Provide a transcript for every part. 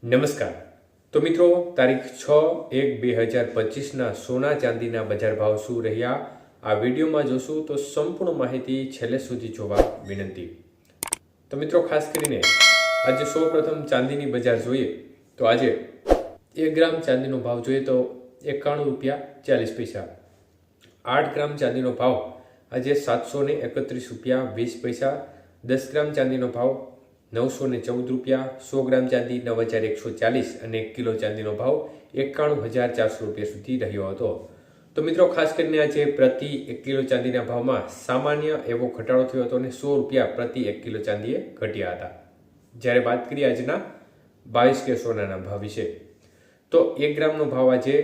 નમસ્કાર. તો મિત્રો, તારીખ 6/1/2025ના સોના ચાંદીના બજાર ભાવ શું રહ્યા આ વિડીયોમાં જોશું તો સંપૂર્ણ માહિતી છેલ્લે સુધી જોવા વિનંતી. તો મિત્રો, ખાસ કરીને આજે સૌપ્રથમ ચાંદીની બજાર જોઈએ તો આજે 1 ગ્રામ ચાંદીનો ભાવ જોઈએ તો ₹91.40. 8 ગ્રામ ચાંદીનો ભાવ આજે ₹731.20. 10 ગ્રામ ચાંદીનો ભાવ ₹914. 100 ગ્રામ ચાંદી ₹9,140 અને 1 કિલો ચાંદીનો ભાવ ₹91,400 સુધી રહ્યો હતો. તો મિત્રો, ખાસ કરીને આજે પ્રતિ 1 કિલો ચાંદીના ભાવમાં સામાન્ય એવો ઘટાડો થયો હતો અને ₹100 પ્રતિ 1 કિલો ચાંદીએ ઘટ્યા હતા. જ્યારે વાત કરીએ આજના 22 કે સોનાના ભાવ વિશે તો 1 ગ્રામનો ભાવ આજે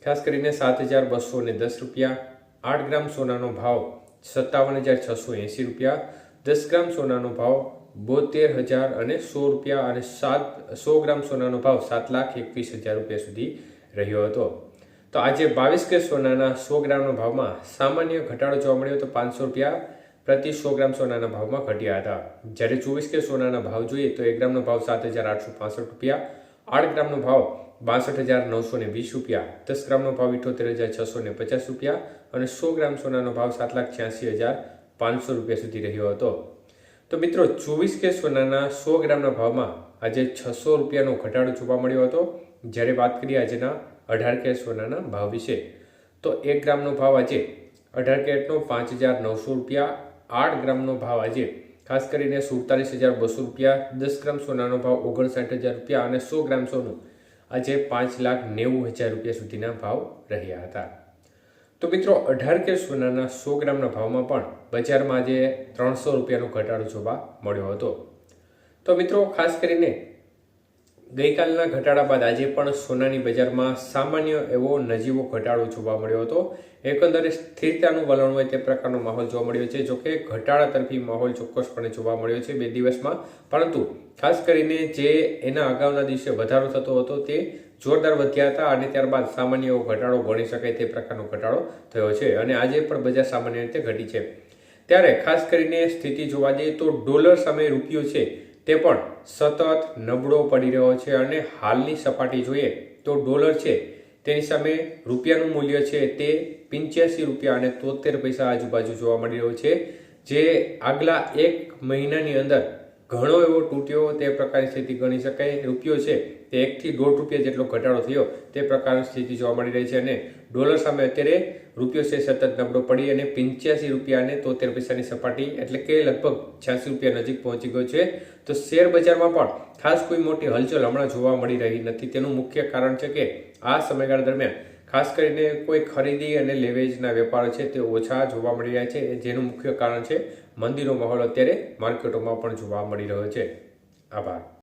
ખાસ કરીને ₹7,210. 8 ગ્રામ સોનાનો ભાવ ₹57,680. 10 ગ્રામ સોનાનો ભાવ ₹72,000 અને ₹100 અને 100 ગ્રામ સોનાનો ભાવ ₹7,21,000 સુધી રહ્યો હતો. તો આજે 22 કે સોનાના 100 ગ્રામના ભાવમાં સામાન્ય ઘટાડો જોવા મળ્યો તો ₹500 પ્રતિ 100 ગ્રામ સોનાના ભાવમાં ઘટ્યા હતા. જ્યારે 24 કે સોનાના ભાવ જોઈએ તો 1 ગ્રામનો ભાવ ₹7,865. 8 ગ્રામનો ભાવ ₹62,920. 10 ગ્રામનો ભાવ ₹78,650 અને 100 ગ્રામ સોનાનો ભાવ ₹7,86,500 સુધી રહ્યો હતો. તો મિત્રો, 24 કે સોનાના 100 ગ્રામના ભાવમાં આજે ₹600નો ઘટાડો જોવા મળ્યો હતો. જ્યારે વાત કરીએ આજના 18 કે સોનાના ભાવ વિશે તો 1 ગ્રામનો ભાવ આજે 18 કેરેટનો ₹5,900. 8 ગ્રામનો ભાવ આજે ખાસ કરીને ₹47,200. 10 ગ્રામ સોનાનો ભાવ ₹59,000 અને 100 ગ્રામ સોનું આજે ₹5,90,000 સુધીના ભાવ રહ્યા હતા. તો મિત્રો, 18 કે સોનાના 100 ગ્રામના ભાવમાં પણ બજારમાં આજે ₹300નો ઘટાડો જોવા મળ્યો હતો. તો મિત્રો, ખાસ કરીને ગઈકાલના ઘટાડા બાદ આજે પણ સોનાની બજારમાં સામાન્ય એવો નજીવો ઘટાડો જોવા મળ્યો હતો. એકંદરે સ્થિરતાનું વલણ હોય તે પ્રકારનો માહોલ જોવા મળ્યો છે. જોકે ઘટાડા તરફી માહોલ ચોક્કસપણે જોવા મળ્યો છે 2 દિવસમાં, પરંતુ ખાસ કરીને જે એના અગાઉના દિવસે વધારો થતો હતો તે જોરદાર વધ્યા હતા અને ત્યારબાદ સામાન્ય એવો ઘટાડો ગણી શકાય તે પ્રકારનો ઘટાડો થયો છે અને આજે પણ બજાર સામાન્ય રીતે ઘટી છે. ત્યારે ખાસ કરીને સ્થિતિ જોવા જઈએ તો ડોલર સામે રૂપિયો છે તે પણ સતત નબળો પડી રહ્યો છે અને હાલની સપાટી જોઈએ તો ડોલર છે તેની સામે રૂપિયાનું મૂલ્ય છે તે ₹85.73 આજુબાજુ જોવા મળી રહ્યો છે, જે આગલા 1 મહિનાની અંદર ઘણો એવો તૂટ્યો તે પ્રકારની સ્થિતિ ગણી શકાય. રૂપિયો છે તે ₹1 થી ₹1.5 જેટલો ઘટાડો થયો તે પ્રકારની સ્થિતિ જોવા મળી રહી છે અને ડોલર સામે અત્યારે રૂપિયો છે સતત નબળો પડી અને ₹85.73ની સપાટી એટલે કે લગભગ ₹86 નજીક પહોંચી ગયો છે. તો શેર બજારમાં પણ ખાસ કોઈ મોટી હલચલ હમણાં જોવા મળી રહી નથી. તેનું મુખ્ય કારણ છે કે આ સમયગાળા દરમિયાન ખાસ કરીને કોઈ ખરીદી અને લેવેજના વેપારો છે તે ઓછા જોવા મળી રહ્યા છે, જેનું મુખ્ય કારણ છે મંદીનો માહોલ અત્યારે માર્કેટોમાં પણ જોવા મળી રહ્યો છે. આભાર.